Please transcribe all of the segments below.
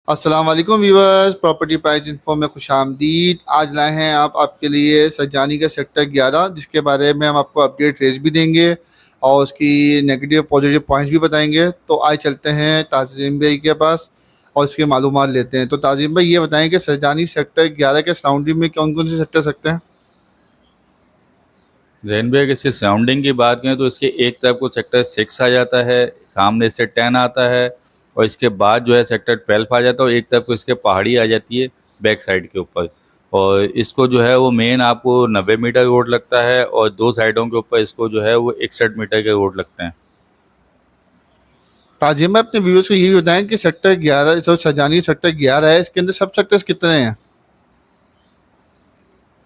अस्सलाम वालेकुम viewers, property price info में खुशामदीद। आज लाए हैं आपके लिए सज्जानी का सेक्टर 11, जिसके बारे में हम आपको अपडेट रेज भी देंगे और उसकी नेगेटिव पॉजिटिव पॉइंट्स भी बताएंगे। तो आज चलते हैं ताज़ीम भाई के पास और इसके मालूमात लेते हैं। तो ताज़ीम भाई ये बताएं कि सज्जानी सेक्टर 11 के सराउंडिंग में कौन कौन से सेक्टर सकते हैं। जैन भाई अगर इसके सराउंडिंग की बात करें तो इसके एक तरफ को सेक्टर 6 आ जाता है, सामने से 10 आता है और इसके बाद जो है सेक्टर 12 आ जाता है और एक तरफ को इसके पहाड़ी आ जाती है बैक साइड के ऊपर। और इसको जो है वो मेन आपको 90 मीटर रोड लगता है और दो साइडों के ऊपर इसको जो है वो 61 मीटर के रोड लगते हैं। ताज़ीम भाई अपने व्यूअर्स को ये भी बताएं कि सेक्टर 11 जो सज्जानी सेक्टर 11 है, इसके अंदर सब सेक्टर्स कितने हैं।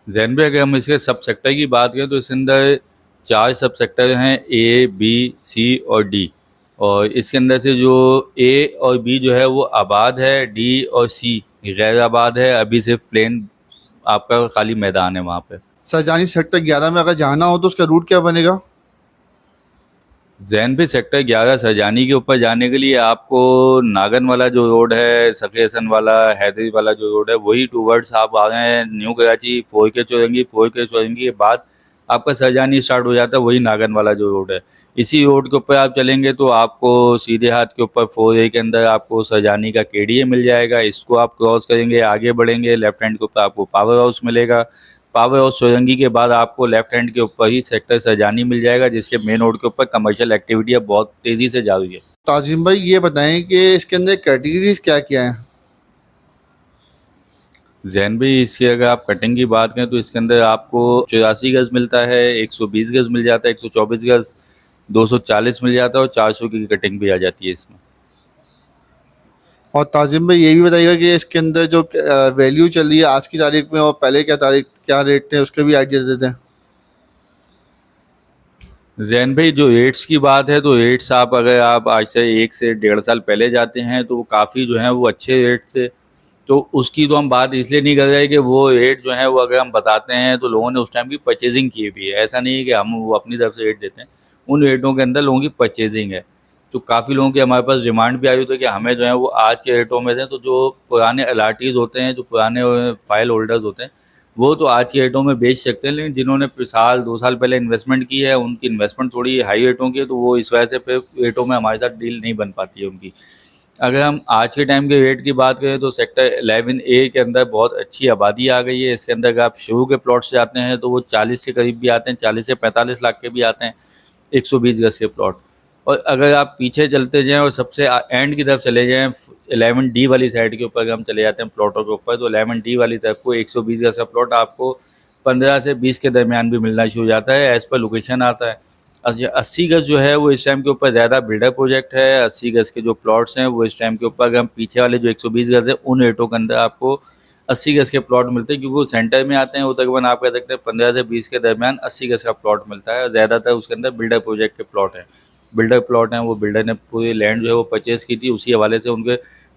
जैन भाई अगर हम इसके सब सेक्टर की बात करें तो इसके अंदर 4 सब सेक्टर हैं, ए बी सी और डी। और इसके अंदर से जो ए और बी जो है वो आबाद है, डी और सी गैर आबाद है। अभी सिर्फ प्लेन आपका खाली मैदान है वहाँ पे। सज्जानी सेक्टर 11 में अगर जाना हो तो उसका रूट क्या बनेगा। जैन भी सेक्टर 11 सरजानी के ऊपर जाने के लिए आपको नागन वाला जो रोड है, सकेसन वाला, हैदरी वाला जो रोड है, वही टूवर्ड्स आप आ गए हैं न्यू कराची, फोर के चौरंगी के बाद आपका सरजानी स्टार्ट हो जाता है, वही नागन वाला जो रोड है। इसी रोड के ऊपर आप चलेंगे तो आपको सीधे हाथ के ऊपर 4A के अंदर आपको सरजानी का केडीए मिल जाएगा। इसको आप क्रॉस करेंगे, आगे बढ़ेंगे, लेफ्ट हैंड के ऊपर आपको पावर हाउस मिलेगा। पावर हाउस सोरंगी के बाद आपको लेफ्ट हैंड के ऊपर ही सेक्टर सरजानी मिल जाएगा, जिसके मेन रोड के ऊपर कमर्शियल एक्टिविटी अब बहुत तेज़ी से जा रही है। ताजिम भाई ये बताएं कि इसके अंदर कैटेगरीज क्या क्या है। जैन भी इसकी अगर आप कटिंग की बात करें तो इसके अंदर आपको 84 गज मिलता है, 120 गज मिल जाता है, 124 गज, 240 मिल जाता है और 400 की कटिंग भी आ जाती है इसमें। और ताजिम भाई ये भी बताइएगा कि इसके अंदर जो वैल्यू चल रही है आज की तारीख में और पहले क्या तारीख क्या रेट थे, उसके भी आइडिया देते हैं। जैन भाई जो रेट्स की बात है तो रेट्स आप अगर आप आज से 1 से 1.5 साल पहले जाते हैं तो वो काफ़ी जो है वो अच्छे रेट थे। तो उसकी तो हम बात इसलिए नहीं कर रहे कि वो रेट जो है वो अगर हम बताते हैं तो लोगों ने उस टाइम की परचेजिंग की हुई है। ऐसा नहीं है कि हम वो अपनी तरफ से रेट देते हैं, उन रेटों के अंदर लोगों की परचेजिंग है। तो काफ़ी लोगों की हमारे पास डिमांड भी आई हुई थी कि हमें जो है वो आज के रेटों में से, तो जो पुराने LRTs होते हैं, जो पुराने फाइल होल्डर्स होते हैं, वो तो आज के रेटों में बेच सकते हैं, लेकिन जिन्होंने साल 2 साल पहले इन्वेस्टमेंट की है उनकी इन्वेस्टमेंट थोड़ी हाई रेटों की है, तो वो इस वजह से फिर रेटों में हमारे साथ डील नहीं बन पाती है उनकी। अगर हम आज के टाइम के रेट की बात करें तो सेक्टर 11A के अंदर बहुत अच्छी आबादी आ गई है। इसके अंदर अगर आप शुरू के प्लॉट से जाते हैं तो वो 40 के करीब भी आते हैं, 40 से 45 लाख के भी आते हैं, 120 गज के प्लॉट। और अगर आप पीछे चलते जाएं और सबसे एंड की तरफ चले जाएं, 11D वाली साइड के ऊपर अगर हम चले जाते हैं प्लॉटों के ऊपर, तो 11D वाली तरफ को 120 गज का प्लॉट आपको 15 से 20 के दरमियान भी मिलना शुरू हो जाता है, एज़ पर लोकेशन आता है। 80 गज जो है वो इस टाइम के ऊपर ज़्यादा बिल्डर प्रोजेक्ट है। 80 गज के जो प्लॉट्स हैं वो इस टाइम के ऊपर, अगर हम पीछे वाले जो 120 गज है उन रेटों के अंदर आपको 80 गज के प्लॉट मिलते हैं, क्योंकि वो सेंटर में आते हैं। वो तकरीबन आप कह सकते हैं 15 से 20 के दरमियान 80 गज का प्लॉट मिलता है और ज़्यादातर उसके अंदर बिल्डर प्रोजेक्ट के प्लॉट हैं। बिल्डर प्लॉट हैं, वो बिल्डर ने पूरी लैंड जो है वो परचेज़ की थी, उसी हवाले से उनके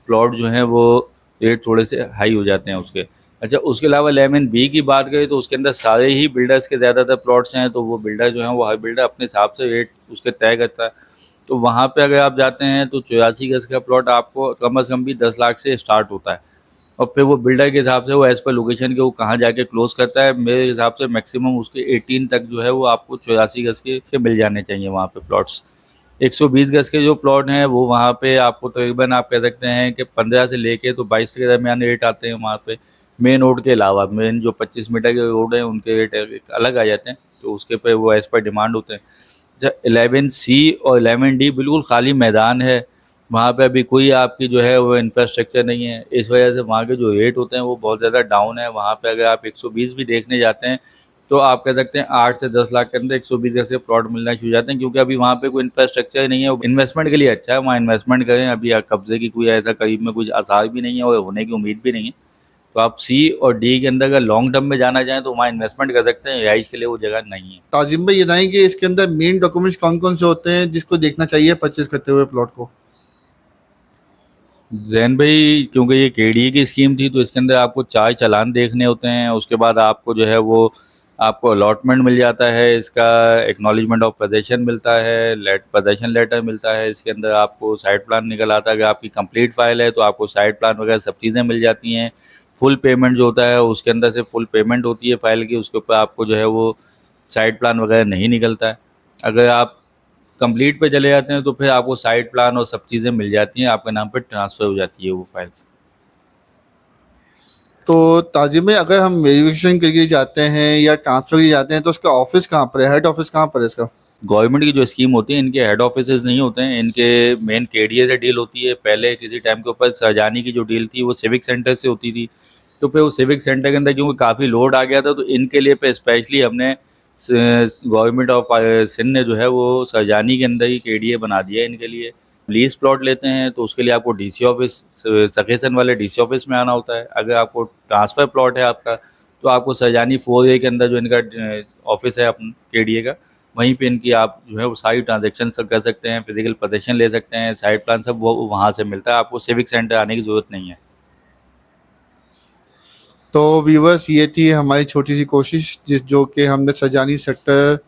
प्लॉट जो हैं वो रेट थोड़े से हाई हो जाते हैं उसके। अच्छा, उसके अलावा 11B की बात करें तो उसके अंदर सारे ही बिल्डर्स के ज़्यादातर प्लॉट्स हैं, तो वो बिल्डर जो हैं वो हर बिल्डर अपने हिसाब से रेट उसके तय करता है। तो वहाँ पे अगर आप जाते हैं तो 84 गज का प्लॉट आपको कम से कम भी 10 लाख से स्टार्ट होता है और फिर वो बिल्डर के हिसाब से वो एज़ पर लोकेशन के वो कहाँ जाके क्लोज करता है। मेरे हिसाब से मैक्सिमम उसके 18 तक जो है वो आपको 84 गज के मिल जाने चाहिए वहाँ पे प्लॉट्स। 120 गज के जो प्लॉट हैं वो वहाँ पे आपको तकरीबन आप कह सकते हैं कि 15 से लेके तो 22 के दरमियान रेट आते हैं वहाँ पे। मेन रोड के अलावा मेन जो 25 मीटर के रोड हैं उनके रेट एक अलग आ जाते हैं, तो उसके पे वो एज़ पर डिमांड होते हैं। अच्छा, 11C और 11D बिल्कुल खाली मैदान है, वहाँ पे अभी कोई आपकी जो है वो इंफ्रास्ट्रक्चर नहीं है, इस वजह से वहाँ के जो रेट होते हैं वो बहुत ज़्यादा डाउन है। वहाँ पे अगर आप 120 भी देखने जाते हैं तो आप कह सकते हैं 8 से 10 लाख के अंदर 120 गज के प्लॉट मिलना शुरू हो जाते हैं, क्योंकि अभी वहाँ पे कोई इंफ्रास्ट्रक्चर ही नहीं है। इन्वेस्टमेंट के लिए अच्छा है, वहाँ इन्वेस्टमेंट करें, अभी कब्जे की कोई ऐसा करीब में कुछ आसार भी नहीं है और होने की उम्मीद भी नहीं है। तो आप C और D के अंदर अगर लॉन्ग टर्म में जाना चाहें तो वहाँ इन्वेस्टमेंट कर सकते हैं, रिहाइश के लिए वो जगह नहीं है। ताजिम भाई ये बताएं कि इसके अंदर मेन डॉक्यूमेंट्स कौन कौन से होते हैं जिसको देखना चाहिए परचेज करते हुए प्लॉट को। जैन भाई क्योंकि ये KDA की स्कीम थी तो इसके अंदर आपको 4 चालान देखने होते हैं। उसके बाद आपको जो है वो आपको अलॉटमेंट मिल जाता है, इसका एक्नॉलेजमेंट ऑफ पोजेशन मिलता है, पोजेशन लेटर मिलता है, इसके अंदर आपको साइट प्लान निकल आता है। अगर आपकी कंप्लीट फाइल है तो आपको साइट प्लान वगैरह सब चीज़ें मिल जाती हैं। फुल पेमेंट जो होता है उसके अंदर से फुल पेमेंट होती है फाइल की, उसके ऊपर आपको जो है वो साइट प्लान वगैरह नहीं निकलता है। अगर आप कंप्लीट पे चले जाते हैं तो फिर आपको साइट प्लान और सब चीज़ें मिल जाती हैं, आपके नाम पे ट्रांसफ़र हो जाती है वो फाइल। तो ताजिम में अगर हम वेरिफिकेशन के लिए जाते हैं या ट्रांसफर के लिए जाते हैं तो उसका ऑफिस कहाँ पर है, हेड ऑफिस कहाँ पर है इसका? गवर्नमेंट की जो स्कीम होती है इनके हेड ऑफिसेज नहीं होते हैं, इनके मेन केडीए से डील होती है। पहले किसी टाइम के ऊपर सरजानी की जो डील थी वो सिविक सेंटर से होती थी, तो फिर वो सिविक सेंटर के अंदर क्योंकि काफ़ी लोड आ गया था तो इनके लिए पे स्पेशली हमने गवर्नमेंट ऑफ सिंध ने जो है वो सरजानी के अंदर ही केडीए बना दिया है इनके लिए। लीज प्लॉट लेते हैं तो उसके लिए आपको डीसी ऑफिस, सकेसन वाले डीसी ऑफिस में आना होता है। अगर आपको ट्रांसफ़र प्लॉट है आपका तो आपको सरजानी 4A के अंदर जो इनका ऑफिस है अपन केडीए का, वहीं पे इनकी आप जो है वो सारी ट्रांजैक्शन सब कर सकते हैं, फिजिकल पोजेशन ले सकते हैं, साइट प्लान सब वो वहाँ से मिलता है, आपको सिविक सेंटर आने की ज़रूरत नहीं है। तो व्यूवर्स, ये थी हमारी छोटी सी कोशिश जो कि हमने सरजानी सेक्टर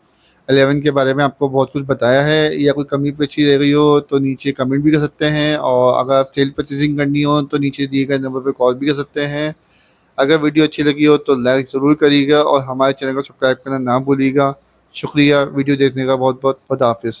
11 के बारे में आपको बहुत कुछ बताया है। या कोई कमी पेशी रह गई हो तो नीचे कमेंट भी कर सकते हैं, और अगर सेल परचेजिंग करनी हो तो नीचे दिए गए नंबर पर कॉल भी कर सकते हैं। अगर वीडियो अच्छी लगी हो तो लाइक ज़रूर करिएगा और हमारे चैनल को सब्सक्राइब करना ना भूलिएगा। शुक्रिया वीडियो देखने का बहुत बहुत। खुदा हाफिज़।